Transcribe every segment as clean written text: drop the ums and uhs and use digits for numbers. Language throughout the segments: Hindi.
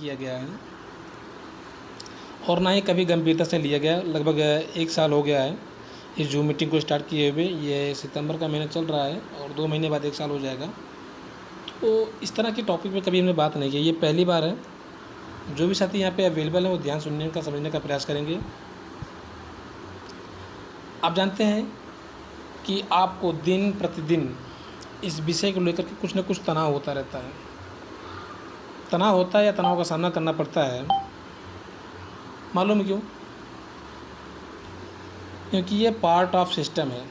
किया गया है और ना ही कभी गंभीरता से लिया गया। लगभग 1 साल हो गया है इस जूम मीटिंग को स्टार्ट किए हुए। ये सितंबर का महीना चल रहा है और 2 महीने बाद 1 साल हो जाएगा। तो इस तरह के टॉपिक पे कभी हमने बात नहीं की, ये पहली बार है। जो भी साथी यहाँ पे अवेलेबल हैं वो ध्यान सुनने का, समझने का प्रयास करेंगे। आप जानते हैं कि आपको दिन प्रतिदिन इस विषय को लेकर के कुछ न कुछ तनाव होता रहता है। तनाव होता है या तनाव का सामना करना पड़ता है, मालूम क्यों? क्योंकि ये पार्ट ऑफ सिस्टम है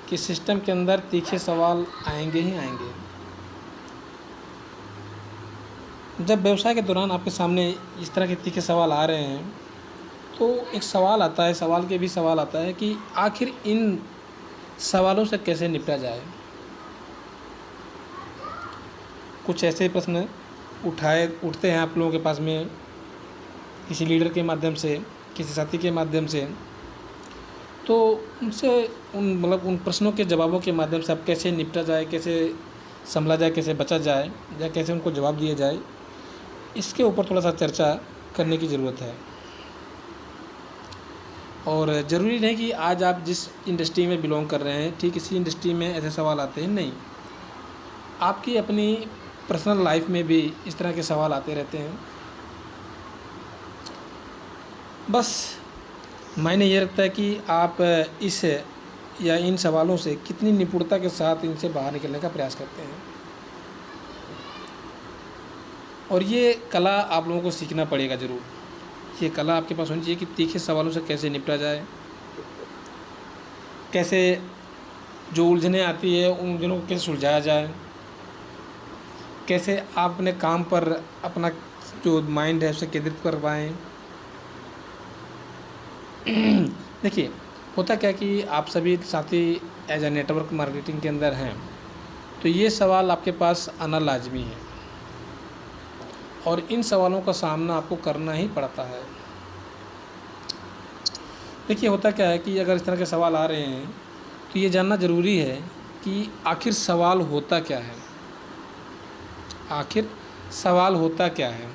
कि सिस्टम के अंदर तीखे सवाल आएंगे ही आएंगे। जब व्यवसाय के दौरान आपके सामने इस तरह के तीखे सवाल आ रहे हैं तो एक सवाल आता है, सवाल के भी सवाल आता है कि आखिर इन सवालों से कैसे निपटा जाए। कुछ ऐसे प्रश्न उठते हैं आप लोगों के पास में किसी लीडर के माध्यम से, किसी साथी के माध्यम से। तो उनसे उन प्रश्नों के जवाबों के माध्यम से अब कैसे निपटा जाए, कैसे संभला जाए, कैसे बचा जाए या कैसे उनको जवाब दिया जाए, इसके ऊपर थोड़ा सा चर्चा करने की ज़रूरत है। और ज़रूरी नहीं कि आज आप जिस इंडस्ट्री में बिलोंग कर रहे हैं ठीक इसी इंडस्ट्री में ऐसे सवाल आते हैं, नहीं। आपकी अपनी पर्सनल लाइफ में भी इस तरह के सवाल आते रहते हैं। बस मायने ये रखता है कि आप इस या इन सवालों से कितनी निपुणता के साथ इनसे बाहर निकलने का प्रयास करते हैं। और ये कला आप लोगों को सीखना पड़ेगा ज़रूर। ये कला आपके पास होनी चाहिए कि तीखे सवालों से कैसे निपटा जाए, कैसे जो उलझनें आती है उन उलझनों को कैसे सुलझाया जाए, कैसे आप अपने काम पर अपना जो माइंड है उसे केंद्रित कर पाएँ। देखिए, होता क्या कि आप सभी साथी एज ए नेटवर्क मार्केटिंग के अंदर हैं, तो ये सवाल आपके पास आना लाजमी है और इन सवालों का सामना आपको करना ही पड़ता है। देखिए, होता क्या है कि अगर इस तरह के सवाल आ रहे हैं तो ये जानना ज़रूरी है कि आखिर सवाल होता क्या है। आखिर सवाल होता क्या है।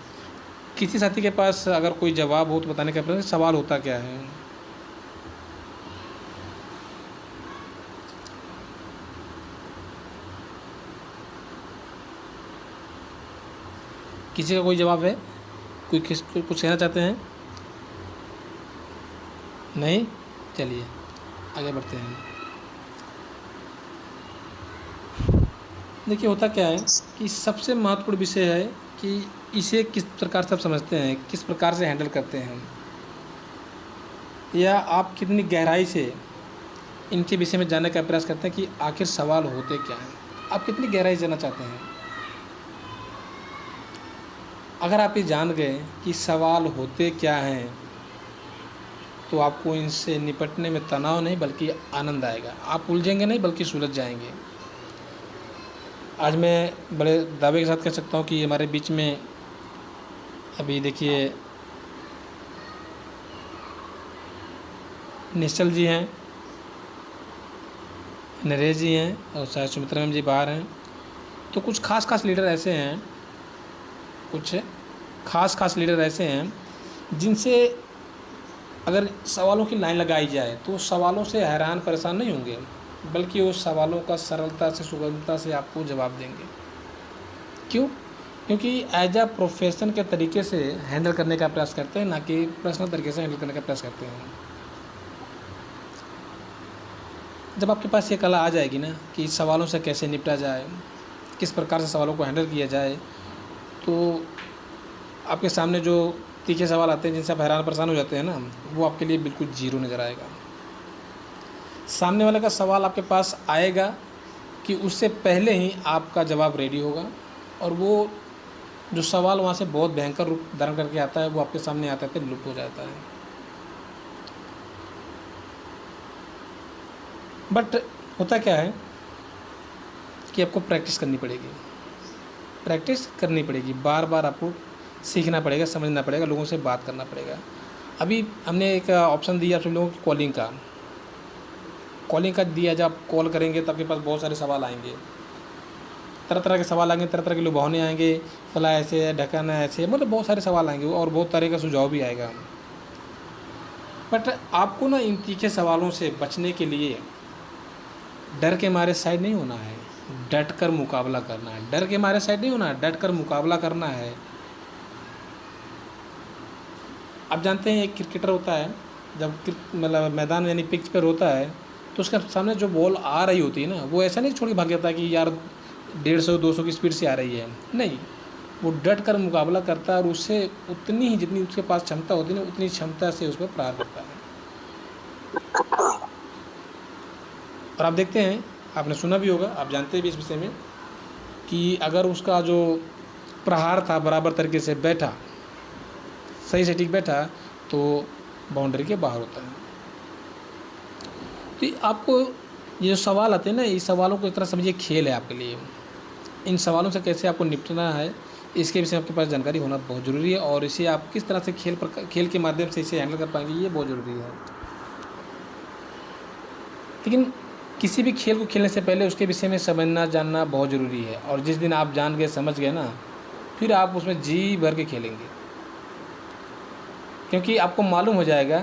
किसी साथी के पास अगर कोई जवाब हो तो बताने का प्रयास, सवाल होता क्या है। किसी का कोई जवाब है? कोई कुछ कहना चाहते हैं? नहीं? चलिए आगे बढ़ते हैं। देखिए, होता क्या है कि सबसे महत्वपूर्ण विषय है कि इसे किस प्रकार से आप समझते हैं, किस प्रकार से हैंडल करते हैं, या आप कितनी गहराई से इनके विषय में जानने का प्रयास करते हैं कि आखिर सवाल होते क्या हैं। आप कितनी गहराई से जानना चाहते हैं। अगर आप ये जान गए कि सवाल होते क्या हैं तो आपको इनसे निपटने में तनाव नहीं बल्कि आनंद आएगा। आप उलझेंगे नहीं बल्कि सुलझ जाएंगे। आज मैं बड़े दावे के साथ कह सकता हूँ कि हमारे बीच में अभी देखिए निश्चल जी हैं, नरेश जी हैं और शायद सुमित्रा मैम जी बाहर हैं। तो कुछ खास लीडर ऐसे हैं, कुछ खास लीडर ऐसे हैं जिनसे अगर सवालों की लाइन लगाई जाए तो सवालों से हैरान परेशान नहीं होंगे बल्कि उस सवालों का सरलता से, सुगमता से आपको जवाब देंगे। क्यों? क्योंकि एज अ प्रोफेशन के तरीके से हैंडल करने का प्रयास करते हैं, ना कि पर्सनल तरीके से हैंडल करने का प्रयास करते हैं। जब आपके पास ये कला आ जाएगी ना कि सवालों से कैसे निपटा जाए, किस प्रकार से सवालों को हैंडल किया जाए, तो आपके सामने जो तीखे सवाल आते हैं जिनसे आप हैरान परेशान हो जाते हैं ना, वो आपके लिए बिल्कुल जीरो नज़र आएगा। सामने वाले का सवाल आपके पास आएगा कि उससे पहले ही आपका जवाब रेडी होगा और वो जो सवाल वहाँ से बहुत भयंकर रूप धारण करके आता है वो आपके सामने आता है, लुप्त हो जाता है। बट होता क्या है कि आपको प्रैक्टिस करनी पड़ेगी, बार बार आपको सीखना पड़ेगा, समझना पड़ेगा, लोगों से बात करना पड़ेगा। अभी हमने एक ऑप्शन दिया आप लोगों की कॉलिंग का दिया। जब आप कॉल करेंगे तो आपके पास बहुत सारे सवाल आएंगे, तरह तरह के सवाल आएंगे, तरह तरह के लुभावने आएंगे, फला ऐसे है, ढकाना ऐसे है, मतलब बहुत सारे सवाल आएंगे और बहुत तरह का सुझाव भी आएगा। बट आपको ना इन तीखे सवालों से बचने के लिए डर के मारे साइड नहीं होना है, डट कर मुकाबला करना है। डर के मारे साइड नहीं होना है, डट कर मुकाबला करना है। आप जानते हैं एक क्रिकेटर होता है, जब मतलब मैदान यानी पिच पर होता है तो उसके सामने जो बॉल आ रही होती है ना, वो ऐसा नहीं छोड़ के भाग जाता कि यार 150-200 की स्पीड से आ रही है, नहीं, वो डट कर मुकाबला करता है और उससे उतनी ही जितनी उसके पास क्षमता होती है ना, उतनी क्षमता से उस पर प्रहार करता है। और आप देखते हैं, आपने सुना भी होगा, आप जानते भी इस विषय में, कि अगर उसका जो प्रहार था बराबर तरीके से बैठा, सही से ठीक बैठा, तो बाउंड्री के बाहर होता है। तो आपको ये जो सवाल आते हैं ना, इस सवालों को इस तरह समझिए खेल है आपके लिए। इन सवालों से कैसे आपको निपटना है, इसके विषय में आपके पास जानकारी होना बहुत ज़रूरी है, और इसे आप किस तरह से खेल के माध्यम से इसे हैंडल कर पाएंगे, ये बहुत ज़रूरी है। लेकिन किसी भी खेल को खेलने से पहले उसके विषय में समझना जानना बहुत ज़रूरी है, और जिस दिन आप जान गए समझ गए ना, फिर आप उसमें जी भर के खेलेंगे, क्योंकि आपको मालूम हो जाएगा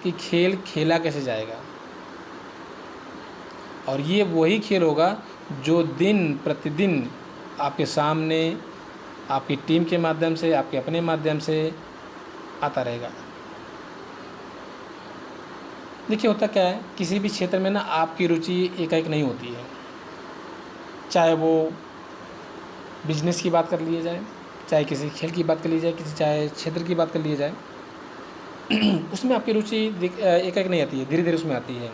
कि खेल खेला कैसे जाएगा। और ये वही खेल होगा जो दिन प्रतिदिन आपके सामने, आपकी टीम के माध्यम से, आपके अपने माध्यम से आता रहेगा। देखिए होता क्या है, किसी भी क्षेत्र में ना आपकी रुचि एकाएक नहीं होती है, चाहे वो बिजनेस की बात कर लिया जाए, चाहे किसी खेल की बात कर ली जाए, किसी चाहे क्षेत्र की बात कर लिया जाए, उसमें आपकी रुचि एकाएक नहीं आती है, धीरे धीरे उसमें आती है।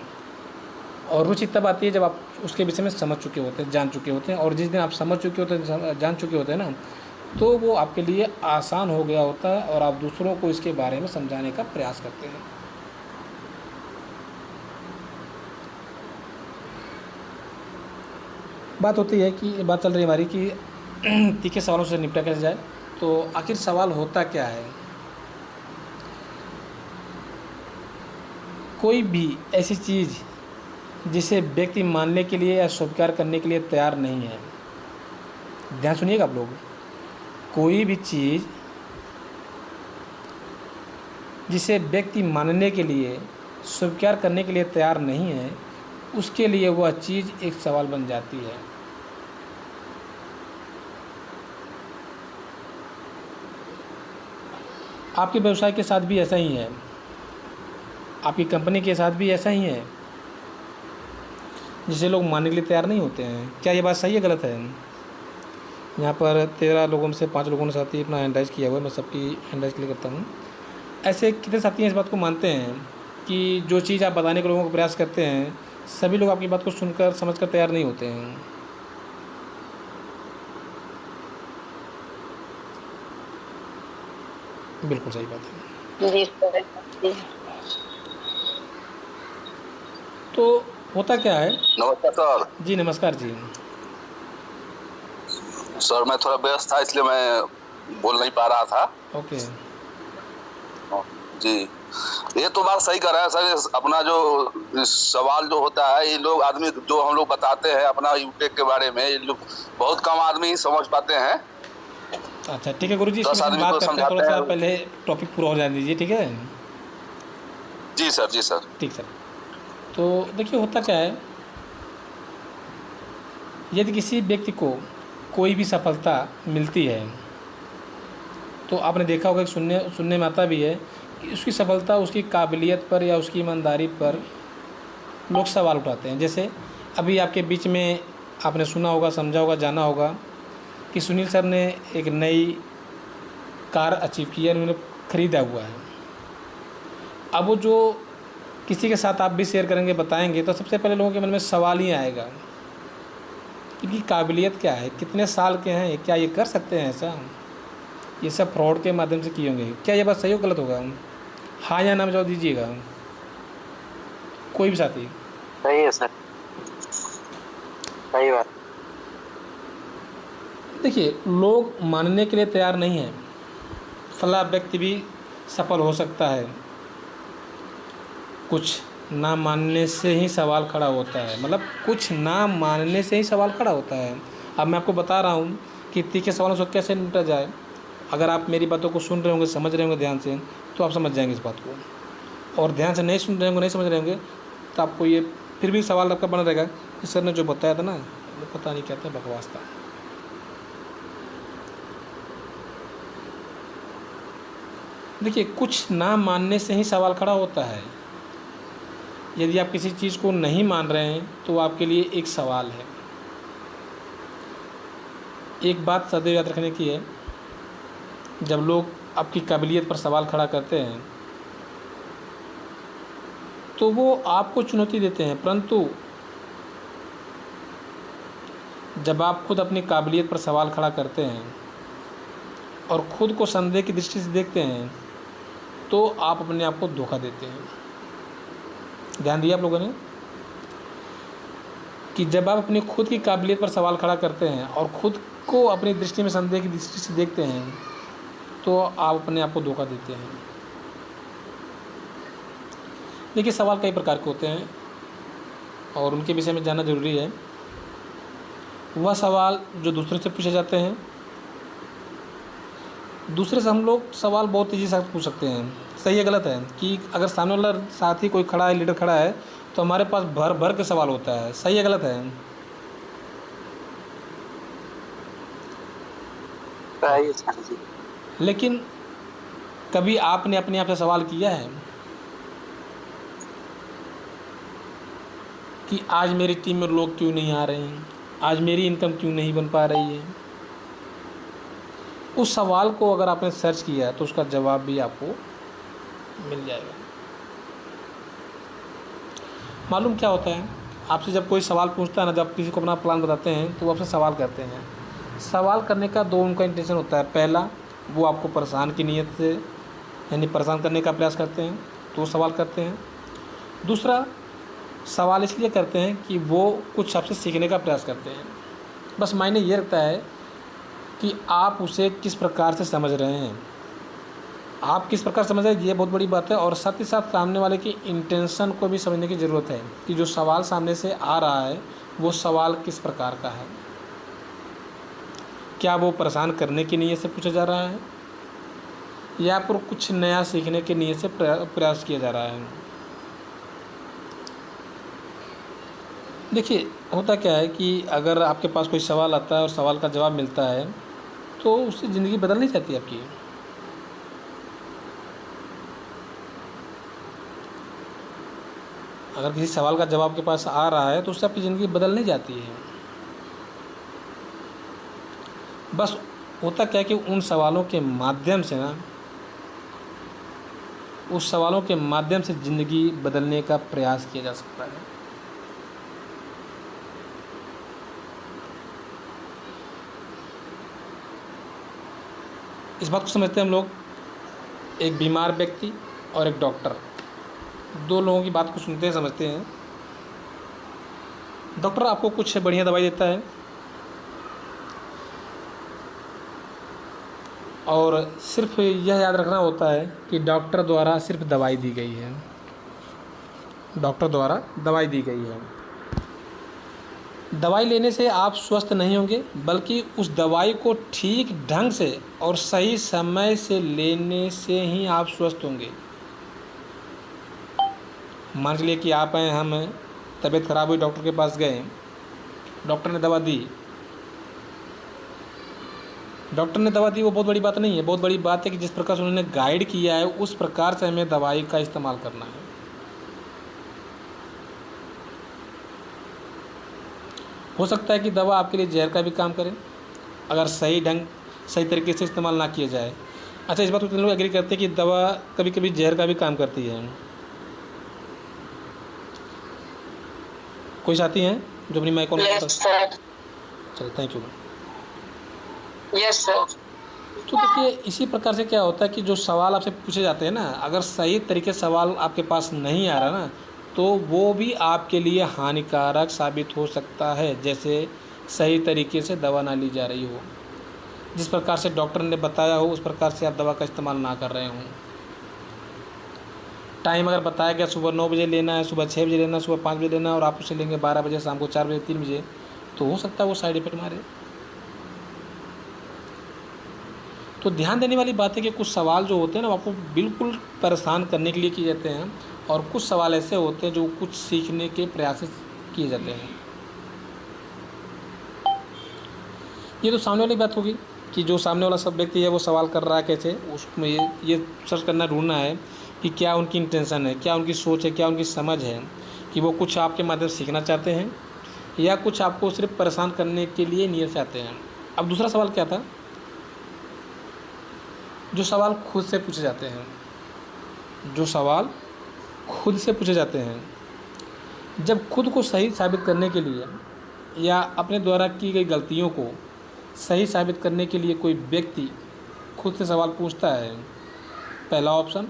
और रुचि तब आती है जब आप उसके विषय में समझ चुके होते हैं, जान चुके होते हैं, और जिस दिन आप समझ चुके होते हैं, जान चुके होते हैं ना, तो वो आपके लिए आसान हो गया होता है और आप दूसरों को इसके बारे में समझाने का प्रयास करते हैं। बात होती है कि बात चल रही है हमारी कि तीखे सवालों से निपटा कैसे जाए। तो आखिर सवाल होता क्या है? कोई भी ऐसी चीज़ जिसे व्यक्ति मानने के लिए या स्वीकार करने के लिए तैयार नहीं है, ध्यान सुनिएगा आप लोग, कोई भी चीज़ जिसे व्यक्ति मानने के लिए, स्वीकार करने के लिए तैयार नहीं है, उसके लिए वह चीज़ एक सवाल बन जाती है। आपके व्यवसाय के साथ भी ऐसा ही है, आपकी कंपनी के साथ भी ऐसा ही है, जिसे लोग मानने के लिए तैयार नहीं होते हैं। क्या ये बात सही है, गलत है? यहाँ पर 13 लोगों में से 5 लोगों ने साथी अपना हैंड किया हुआ है, मैं सबकी हैंड के लिए करता हूँ। ऐसे कितने साथी हैं इस बात को मानते हैं कि जो चीज़ आप बताने के लोगों को प्रयास करते हैं, सभी लोग आपकी बात को सुनकर समझकर तैयार नहीं होते हैं। बिल्कुल सही बात है जी सर। तो होता क्या है? नमस्कार सर। जी नमस्कार जी। सर मैं थोड़ा व्यस्त था इसलिए मैं बोल नहीं पा रहा था। ओके जी, ये तो बात सही कर रहा है सर। अपना जो सवाल जो होता है, ये लोग आदमी जो हम लोग बताते हैं अपना यूटेक के बारे में, ये लोग बहुत कम आदमी ही समझ पाते हैं। अच्छा ठीक है गुरुजी, 10 इसमें आदमी बात को करते हैं, समझाते थोड़ा सा हैं। पहले टॉपिक पूरा हो जाने दीजिए, ठीक है? जी सर, जी सर। ठीक सर। तो देखिए होता क्या है, यदि किसी व्यक्ति को कोई भी सफलता मिलती है, तो आपने देखा होगा कि सुनने में आता भी है कि उसकी सफलता उसकी काबिलियत पर या उसकी ईमानदारी पर लोग सवाल उठाते हैं। जैसे अभी आपके बीच में आपने सुना होगा, समझा होगा, जाना होगा कि सुनील सर ने एक नई कार अचीव की है, उन्होंने ख़रीदा हुआ है। अब वो जो किसी के साथ आप भी शेयर करेंगे, बताएंगे, तो सबसे पहले लोगों के मन में सवाल ही आएगा, इनकी काबिलियत क्या है, कितने साल के हैं, क्या ये कर सकते हैं ऐसा? ये सब फ्रॉड के माध्यम से किए होंगे। क्या ये बात सही हो गलत होगा? हाँ या ना जवाब दीजिएगा, कोई भी साथी। सही है सर, सही बात। देखिए लोग मानने के लिए तैयार नहीं हैं, फला व्यक्ति भी सफल हो सकता है, कुछ ना मानने से ही सवाल खड़ा होता है, मतलब कुछ ना मानने से ही सवाल खड़ा होता है। अब मैं आपको बता रहा हूँ कि तीखे सवालों से कैसे निपटा जाए। अगर आप मेरी बातों को सुन रहे होंगे, समझ रहे होंगे ध्यान से, तो आप समझ जाएंगे इस बात को। और ध्यान से नहीं सुन रहे होंगे, नहीं समझ रहे होंगे, तो आपको ये फिर भी सवाल आपका बना रहेगा कि सर ने जो बताया था ना, वो पता नहीं क्या था, बकवास था। देखिए, कुछ ना मानने से ही सवाल खड़ा होता है। यदि आप किसी चीज़ को नहीं मान रहे हैं तो आपके लिए एक सवाल है। एक बात सदैव याद रखने की है, जब लोग आपकी काबिलियत पर सवाल खड़ा करते हैं तो वो आपको चुनौती देते हैं, परंतु जब आप खुद अपनी काबिलियत पर सवाल खड़ा करते हैं और ख़ुद को संदेह की दृष्टि से देखते हैं तो आप अपने आप को धोखा देते हैं। ध्यान दिया आप लोगों ने कि जब आप अपनी खुद की काबिलियत पर सवाल खड़ा करते हैं और ख़ुद को अपनी दृष्टि में संदेह की दृष्टि से देखते हैं तो आप अपने आप को धोखा देते हैं। देखिए, सवाल कई प्रकार के होते हैं और उनके विषय में जानना ज़रूरी है। वह सवाल जो दूसरे से पूछे जाते हैं, दूसरे से हम लोग सवाल बहुत तेज़ी से पूछ सकते हैं। सही है गलत है कि अगर सामने वाला साथी कोई खड़ा है, लीडर खड़ा है, तो हमारे पास भर भर के सवाल होता है। सही है गलत है? सही है सर जी। लेकिन कभी आपने अपने आप से सवाल किया है कि आज मेरी टीम में लोग क्यों नहीं आ रहे हैं, आज मेरी इनकम क्यों नहीं बन पा रही है? उस सवाल को अगर आपने सर्च किया तो उसका जवाब भी आपको मिल जाएगा। मालूम क्या होता है, आपसे जब कोई सवाल पूछता है ना, जब किसी को अपना प्लान बताते हैं तो वो आपसे सवाल करते हैं। सवाल करने का दो उनका इंटेंशन होता है। पहला, वो आपको परेशान की नीयत से, यानी परेशान करने का प्रयास करते हैं तो वो सवाल करते हैं। दूसरा, सवाल इसलिए करते हैं कि वो कुछ आपसे सीखने का प्रयास करते हैं। बस मायने ये रखता है कि आप उसे किस प्रकार से समझ रहे हैं, आप किस प्रकार समझ रहे हैं, ये बहुत बड़ी बात है। और साथ ही साथ सामने वाले की इंटेंशन को भी समझने की ज़रूरत है कि जो सवाल सामने से आ रहा है वो सवाल किस प्रकार का है। क्या वो परेशान करने की नीयत से पूछा जा रहा है या फिर कुछ नया सीखने की नीयत से प्रयास किया जा रहा है। देखिए, होता क्या है कि अगर आपके पास कोई सवाल आता है और सवाल का जवाब मिलता है तो उससे ज़िंदगी बदल नहीं जाती आपकी। अगर किसी सवाल का जवाब आपके पास आ रहा है तो उससे आपकी ज़िंदगी बदल नहीं जाती है। बस होता क्या है कि उन सवालों के माध्यम से ना, उस सवालों के माध्यम से ज़िंदगी बदलने का प्रयास किया जा सकता है। इस बात को समझते हैं हम लोग, एक बीमार व्यक्ति और एक डॉक्टर, दो लोगों की बात को सुनते हैं, समझते हैं। डॉक्टर आपको कुछ बढ़िया दवाई देता है और सिर्फ यह याद रखना होता है कि डॉक्टर द्वारा सिर्फ दवाई दी गई है, डॉक्टर द्वारा दवाई दी गई है। दवाई लेने से आप स्वस्थ नहीं होंगे, बल्कि उस दवाई को ठीक ढंग से और सही समय से लेने से ही आप स्वस्थ होंगे। मान लीजिए कि आप हैं, हम हैं, तबीयत ख़राब हुई, डॉक्टर के पास गए, डॉक्टर ने दवा दी, वो बहुत बड़ी बात नहीं है। बहुत बड़ी बात है कि जिस प्रकार से उन्होंने गाइड किया है उस प्रकार से हमें दवाई का इस्तेमाल करना है। हो सकता है कि दवा आपके लिए जहर का भी काम करे अगर सही तरीके से इस्तेमाल ना किया जाए। अच्छा, इस बात को लोग एग्री करते हैं कि दवा कभी कभी जहर का भी काम करती है। कोई साथी हैं जो अपनी माइक ऑन करते हैं? चलो, थैंक यू। Yes sir. तो देखिए, इसी प्रकार से क्या होता है कि जो सवाल आपसे पूछे जाते हैं ना, अगर सही तरीके से सवाल आपके पास नहीं आ रहा ना, तो वो भी आपके लिए हानिकारक साबित हो सकता है। जैसे सही तरीके से दवा ना ली जा रही हो, जिस प्रकार से डॉक्टर ने बताया हो उस प्रकार से आप दवा का इस्तेमाल ना कर रहे हों। टाइम अगर बताया गया सुबह 9 बजे लेना है, सुबह 6 बजे लेना है, सुबह 5 बजे लेना है, और आप उसे लेंगे 12 बजे, शाम को 4 बजे, 3 बजे, तो हो सकता है वो साइड इफेक्ट मारे। तो ध्यान देने वाली बात है कि कुछ सवाल जो होते हैं ना वो आपको बिल्कुल परेशान करने के लिए किए जाते हैं, और कुछ सवाल ऐसे होते हैं जो कुछ सीखने के प्रयास किए जाते हैं। ये तो सामने वाली बात होगी कि जो सामने वाला सब व्यक्ति है वो सवाल कर रहा है कैसे, उसमें ये सर्च करना, ढूंढना है कि क्या उनकी इंटेंशन है, क्या उनकी सोच है, क्या उनकी समझ है, कि वो कुछ आपके माध्यम से सीखना चाहते हैं या कुछ आपको सिर्फ परेशान करने के लिए नियत चाहते हैं। अब दूसरा सवाल क्या था, जो सवाल खुद से पूछे जाते हैं, जो सवाल खुद से पूछे जाते हैं, जब खुद को सही साबित करने के लिए या अपने द्वारा की गई गलतियों को सही साबित करने के लिए कोई व्यक्ति खुद से सवाल पूछता है, पहला ऑप्शन।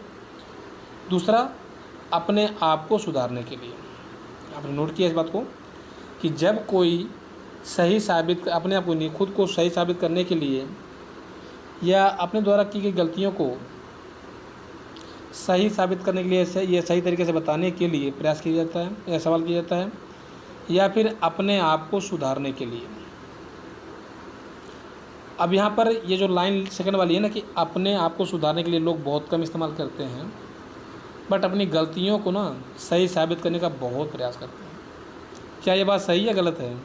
दूसरा, अपने आप को सुधारने के लिए। आपने नोट किया इस बात को कि जब कोई सही साबित, अपने आप को नहीं, खुद को सही साबित करने के लिए या अपने द्वारा की गई गलतियों को सही साबित करने के लिए या सही तरीके से बताने के लिए प्रयास किया जाता है या सवाल किया जाता है, या फिर अपने आप को सुधारने के लिए। अब यहाँ पर ये जो लाइन सेकंड वाली है ना कि अपने आप को सुधारने के लिए लोग बहुत कम इस्तेमाल करते हैं, बट अपनी गलतियों को ना सही साबित करने का बहुत प्रयास करते हैं। क्या ये बात सही या गलत है?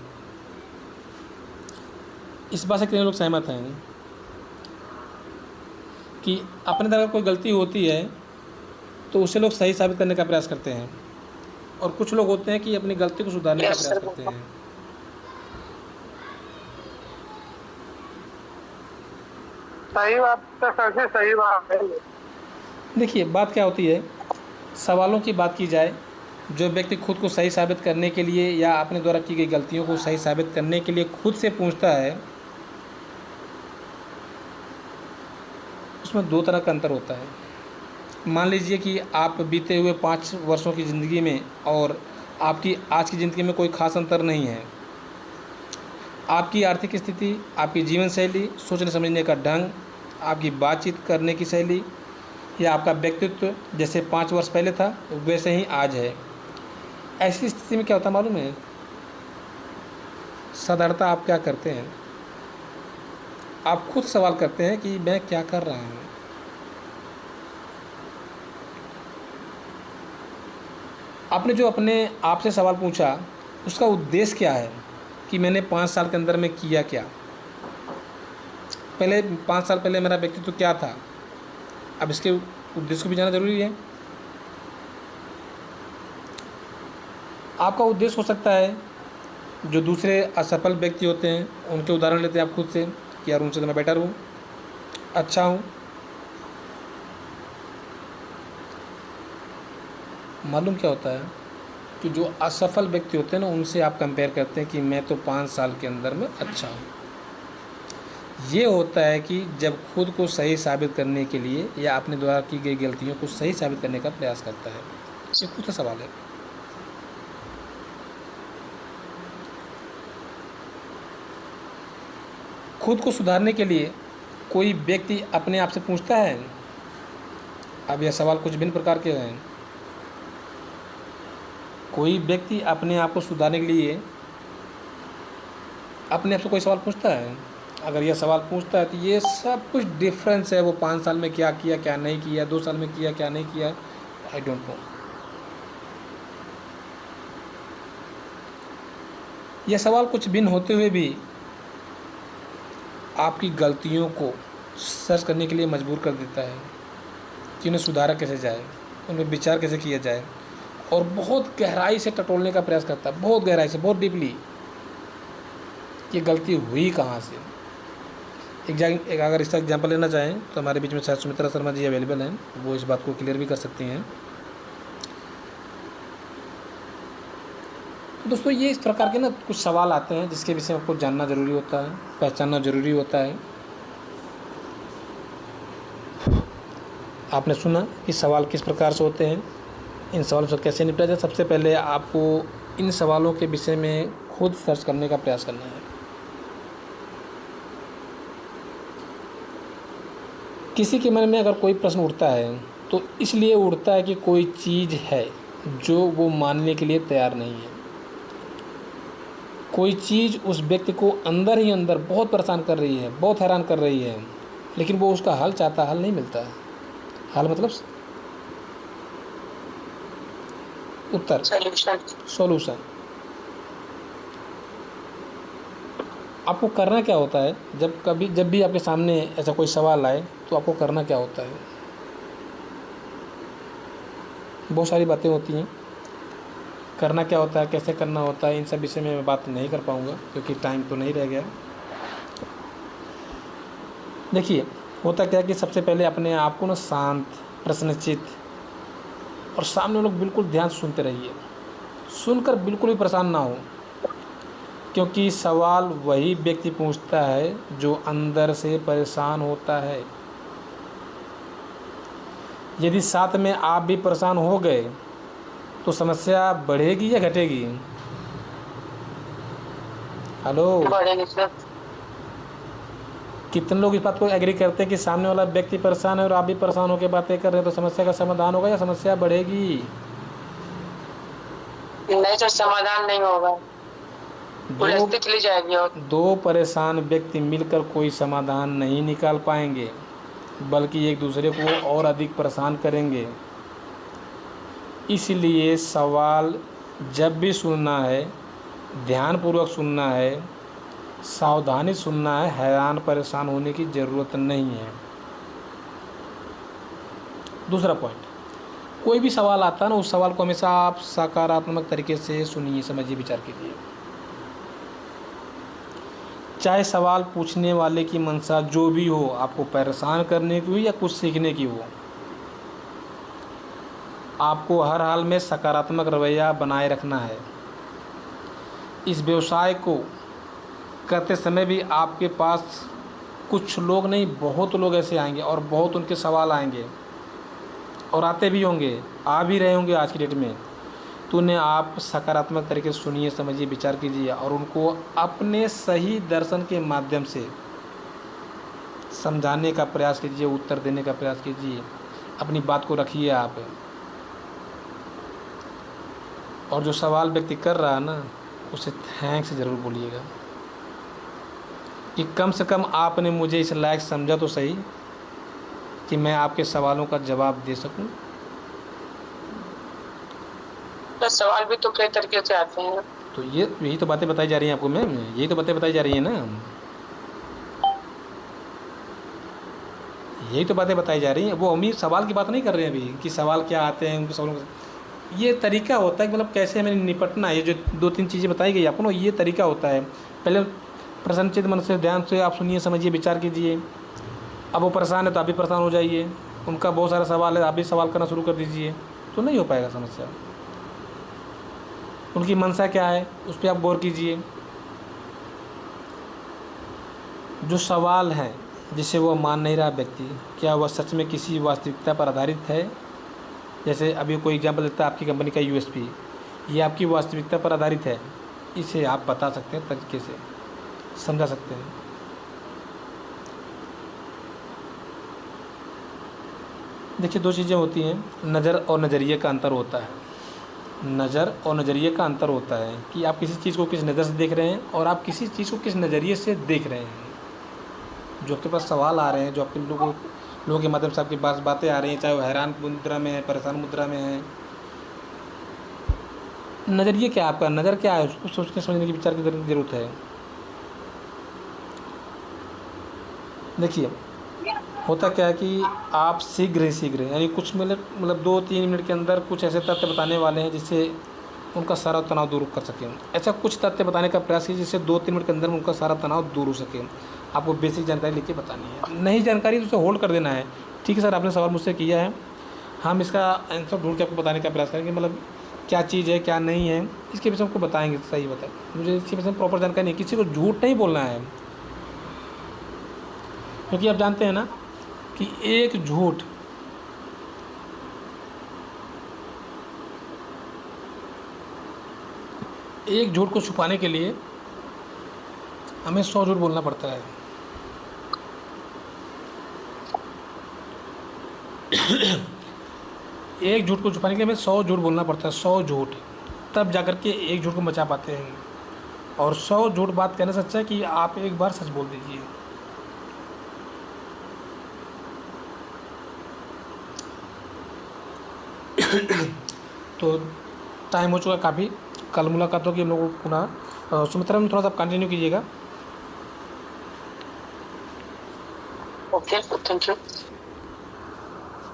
इस बात से कितने लोग सहमत हैं कि अपने तरफ कोई गलती होती है तो उसे लोग सही साबित करने का प्रयास करते हैं, और कुछ लोग होते हैं कि अपनी गलती को सुधारने का Yes, प्रयास sir. करते हैं। सही बात तो सबसे सही बात है। देखिए बात क्या होती है, सवालों की बात की जाए, जो व्यक्ति खुद को सही साबित करने के लिए या अपने द्वारा की गई गलतियों को सही साबित करने के लिए खुद से पूछता है, उसमें दो तरह का अंतर होता है। मान लीजिए कि आप बीते हुए 5 वर्षों की ज़िंदगी में और आपकी आज की ज़िंदगी में कोई ख़ास अंतर नहीं है। आपकी आर्थिक स्थिति, आपकी जीवन शैली, सोचने समझने का ढंग, आपकी बातचीत करने की शैली या आपका व्यक्तित्व जैसे 5 वर्ष पहले था वैसे ही आज है। ऐसी स्थिति में क्या होता है मालूम है? साधारणतः आप क्या करते हैं, आप खुद सवाल करते हैं कि मैं क्या कर रहा हूँ। आपने जो अपने आप से सवाल पूछा उसका उद्देश्य क्या है कि मैंने 5 साल के अंदर में किया क्या, पहले 5 साल पहले मेरा व्यक्तित्व क्या था। अब इसके उद्देश्य को भी जानना ज़रूरी है। आपका उद्देश्य हो सकता है, जो दूसरे असफल व्यक्ति होते हैं उनके उदाहरण लेते हैं आप खुद से कि यार उनसे तो मैं बेटर हूँ, अच्छा हूँ। मालूम क्या होता है कि जो असफल व्यक्ति होते हैं ना उनसे आप कंपेयर करते हैं कि मैं तो 5 साल के अंदर में अच्छा हूँ। ये होता है कि जब खुद को सही साबित करने के लिए या अपने द्वारा की गई गलतियों को सही साबित करने का प्रयास करता है। ये खुद का सवाल है। खुद को सुधारने के लिए कोई व्यक्ति अपने आप से पूछता है। अब यह सवाल कुछ भिन्न प्रकार के हैं। कोई व्यक्ति अपने आप को सुधारने के लिए अपने आप से कोई सवाल पूछता है। अगर यह सवाल पूछता है तो ये सब कुछ डिफरेंस है। वो 5 साल में क्या किया, क्या नहीं किया, 2 साल में किया, क्या नहीं किया, आई डोंट नो। यह सवाल कुछ भिन्न होते हुए भी आपकी गलतियों को सर्च करने के लिए मजबूर कर देता है कि उन्हें सुधारा कैसे जाए, उनमें विचार कैसे किया जाए, और बहुत गहराई से टटोलने का प्रयास करता है, बहुत गहराई से, बहुत डीपली, ये गलती हुई कहाँ से। अगर इसका एग्जांपल लेना चाहें तो हमारे बीच में शायद सुमित्रा शर्मा जी अवेलेबल हैं, वो इस बात को क्लियर भी कर सकती हैं। तो दोस्तों ये इस प्रकार के ना कुछ सवाल आते हैं जिसके विषय में आपको जानना ज़रूरी होता है, पहचानना ज़रूरी होता है। आपने सुना कि सवाल किस प्रकार से होते हैं, इन सवालों से कैसे निपटा जाए। सबसे पहले आपको इन सवालों के विषय में खुद सर्च करने का प्रयास करना है। किसी के मन में अगर कोई प्रश्न उठता है तो इसलिए उठता है कि कोई चीज़ है जो वो मानने के लिए तैयार नहीं है। कोई चीज़ उस व्यक्ति को अंदर ही अंदर बहुत परेशान कर रही है, बहुत हैरान कर रही है, लेकिन वो उसका हल चाहता, हल नहीं मिलता है। हल मतलब उत्तर, सोल्यूशन। सॉल्यूशन। आपको करना क्या होता है जब भी आपके सामने ऐसा कोई सवाल आए तो आपको करना क्या होता है? बहुत सारी बातें होती हैं। करना क्या होता है, कैसे करना होता है, इन सब विषय में मैं बात नहीं कर पाऊँगा क्योंकि टाइम तो नहीं रह गया। देखिए, होता क्या है कि सबसे पहले अपने आप को ना शांत, प्रश्नचित्त और सामने लोग बिल्कुल ध्यान से सुनते रहिए। सुनकर बिल्कुल भी परेशान ना हो, क्योंकि सवाल वही व्यक्ति पूछता है जो अंदर से परेशान होता है। यदि साथ में आप भी परेशान हो गए तो समस्या बढ़ेगी या घटेगी? हेलो, बढ़ेगी सर। कितने लोग इस बात को एग्री करते हैं कि सामने वाला व्यक्ति परेशान है और आप भी परेशान होकर बातें कर रहे हैं तो समस्या का समाधान होगा या समस्या बढ़ेगी? नहीं सर, समाधान नहीं होगा, दो उलझती चली जाएगी। और दो परेशान व्यक्ति मिलकर कोई समाधान नहीं निकाल पाएंगे, बल्कि एक दूसरे को और अधिक परेशान करेंगे। इसलिए सवाल जब भी सुनना है, ध्यानपूर्वक सुनना है, सावधानी सुनना है, हैरान परेशान होने की ज़रूरत नहीं है। दूसरा पॉइंट, कोई भी सवाल आता है ना, उस सवाल को हमेशा आप सकारात्मक तरीके से सुनिए, समझिए, विचार कीजिए। चाहे सवाल पूछने वाले की मंशा जो भी हो, आपको परेशान करने की हो या कुछ सीखने की हो, आपको हर हाल में सकारात्मक रवैया बनाए रखना है। इस व्यवसाय को करते समय भी आपके पास कुछ लोग नहीं, बहुत लोग ऐसे आएंगे और बहुत उनके सवाल आएंगे और आते भी होंगे, आ भी रहे होंगे आज की डेट में। तो उन्हें आप सकारात्मक तरीके से सुनिए, समझिए, विचार कीजिए और उनको अपने सही दर्शन के माध्यम से समझाने का प्रयास कीजिए, उत्तर देने का प्रयास कीजिए, अपनी बात को रखिए आप। और जो सवाल व्यक्ति कर रहा है ना, उसे थैंक्स ज़रूर बोलिएगा कि कम से कम आपने मुझे इस लायक समझा तो सही कि मैं आपके सवालों का जवाब दे सकूं। तो सवाल भी तो कई तरीके से आते हैं। तो यही तो बातें बताई जा रही हैं आपको मैम, यही तो बातें बताई जा रही हैं ना, यही तो बातें बताई जा रही हैं। वो अमीर सवाल की बात नहीं कर रहे हैं अभी कि सवाल क्या आते हैं, उनके सवालों का ये तरीका होता है कि मतलब कैसे हमें निपटना है। ये जो 2-3 चीज़ें बताई गई आपको ना, ये तरीका होता है। पहले प्रसन्नचित्त मन से ध्यान से आप सुनिए, समझिए, विचार कीजिए। अब वो परेशान है तो आप भी परेशान हो जाइए, उनका बहुत सारा सवाल है, आप भी सवाल करना शुरू कर दीजिए, तो नहीं हो पाएगा समस्या। उनकी मंशा क्या है उस पर आप गौर कीजिए। जो सवाल है जिसे वो मान नहीं रहा व्यक्ति, क्या वह सच में किसी वास्तविकता पर आधारित है? जैसे अभी कोई एग्जांपल देता है, आपकी कंपनी का यूएसपी, ये आपकी वास्तविकता पर आधारित है, इसे आप बता सकते हैं, तरीके से समझा सकते हैं। देखिए, 2 चीज़ें होती हैं, नज़र और नज़रिए का अंतर होता है। नज़र और नज़रिए का अंतर होता है कि आप किसी चीज़ को किस नज़र से देख रहे हैं और आप किसी चीज़ को किस नज़रिए से देख रहे हैं। जो आपके पास सवाल आ रहे हैं, जो आपके लोगों के माध्यम से आपके पास बातें आ रही हैं, चाहे वो हैरान मुद्रा में है, परेशान मुद्रा में है, नज़रिए क्या है आपका, नज़र क्या है, उसको सोचने समझने की, विचार की ज़रूरत है। देखिए, होता क्या है कि आप शीघ्र यानी कुछ मिनट, मतलब 2-3 मिनट के अंदर कुछ ऐसे तथ्य बताने वाले हैं जिससे उनका सारा तनाव दूर कर सकें। ऐसा कुछ तथ्य बताने का प्रयास कीजिए जिससे 2-3 मिनट के अंदर उनका सारा तनाव दूर हो सके। आपको बेसिक जानकारी लेके बतानी है, नहीं जानकारी तो उसे होल्ड कर देना है। ठीक है सर, आपने सवाल मुझसे किया है, हम इसका आंसर ढूंढ के आपको बताने का प्रयास करेंगे, मतलब क्या चीज़ है क्या नहीं है, इसके विषय में आपको बताएंगे। सही बताएं, मुझे इसके विषय में प्रॉपर जानकारी नहीं, किसी को झूठ नहीं बोलना है, क्योंकि आप जानते हैं ना कि एक झूठ को छुपाने के लिए हमें 100 झूठ बोलना पड़ता है। एक झूठ को छुपाने के लिए हमें 100 झूठ बोलना पड़ता है, 100 झूठ, तब जाकर के एक झूठ को बचा पाते हैं। और 100 झूठ बात कहने से अच्छा है कि आप एक बार सच बोल दीजिए। तो टाइम हो चुका काफ़ी, कल मुलाकात होगी हम लोगों को पुनः। सुमित्रा मैम थोड़ा सा कंटिन्यू कीजिएगा। Okay, thank you.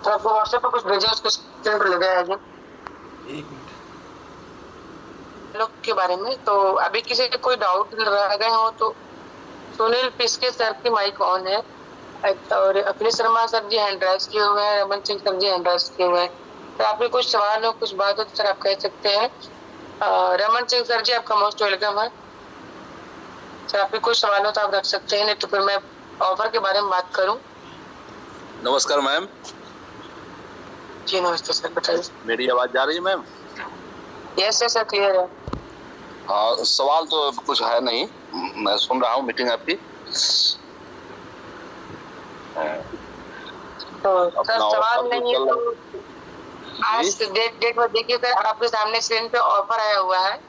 तो आपको व्हाट्सएप पर कुछ भेजा, उसको स्क्रीन पर लगाया है एक मिनट। लोग के बारे में। तो अभी किसी को कोई डाउट रह गए हो तो सुनील पिस्के सर की माइक ऑन है, और अखिलेश शर्मा सर जी हैंड राइज किए हुए हैं, रमन सिंह सर जी हैंड राइज किए हुए हैं। तो आपके कुछ सवाल हो, कुछ बात हो तो सर आप कह सकते हैं। रमन सिंह सर जी आपका मोस्ट वेलकम है सर, आपके कुछ सवाल हो तो आप रख सकते हैं, नहीं तो फिर मैं ऑफर के बारे में बात करूं। नमस्कार मैम। जी नमस्ते सर, बताइए। मेरी आवाज जा रही है मैम? यस सर, क्लियर है। हाँ, सवाल तो कुछ है नहीं, मैं सुन रहा हूँ मीटिंग आपकी। तो सर सवाल नहीं है तो आज डेट में देखिए सर, आपके सामने स्क्रीन पे ऑफर आया हुआ है।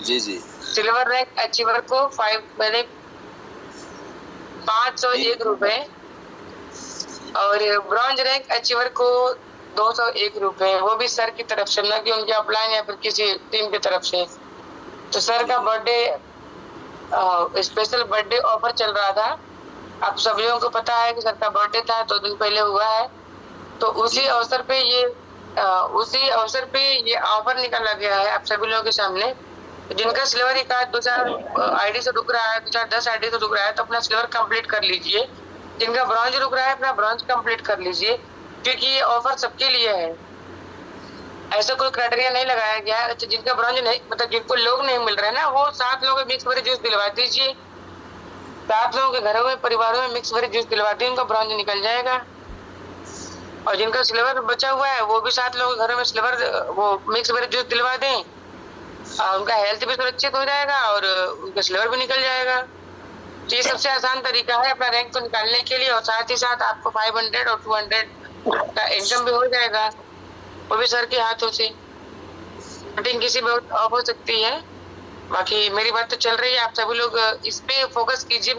जी जी। सिल्वर रैंक अचीवर को 501 रुपए और ब्रॉन्ज रैंक अचीवर को 201 रुपए, वो भी सर की तरफ से, ना कि उनके अपलाइन या फिर किसी टीम की तरफ से। तो सर का बर्थडे स्पेशल बर्थडे ऑफर चल रहा था। आप सभी लोगों को पता है कि सर का बर्थडे था, 2 दिन पहले हुआ है। तो उसी अवसर पे ये ऑफर निकाला गया है आप सभी लोगों के सामने। जिनका सिल्वर एक आध 2-4 आईडी से रुक रहा है, 2-4-10 आईडी से रुक रहा है, तो अपना सिल्वर कंप्लीट कर लीजिए। जिनका ब्रॉन्ज रुक रहा है अपना ब्रॉन्ज कंप्लीट कर लीजिए, क्योंकि ये ऑफर सबके लिए है। ऐसा कोई क्राइटेरिया नहीं लगाया गया है। अच्छा, जिनका ब्रॉन्ज नहीं, मतलब जिनको लोग नहीं मिल रहे ना, वो 7 लोगों को मिक्स वेरी जूस दिलवा दीजिए। 7 लोगों के घरों में, परिवारों में मिक्स वेरी जूस दिलवा दी, उनका ब्रॉन्ज निकल जाएगा। और जिनका सिल्वर बचा हुआ है वो भी 7 लोगों के घरों में सिल्वर वो मिक्स वेरी जूस दिलवा दें, उनका हेल्थ भी सुरक्षित हो जाएगा और उनका सिल्वर भी निकल जाएगा। तो ये सबसे आसान तरीका है अपना रैंक को निकालने के लिए, और साथ ही साथ आपको 500 और 200 का इनकम भी हो जाएगा, वो भी सर के हाथों से। मीटिंग किसी भी ऑफ हो सकती है। बाकी मेरी बात तो चल रही है, आप सभी लोग इस पे फोकस कीजिए।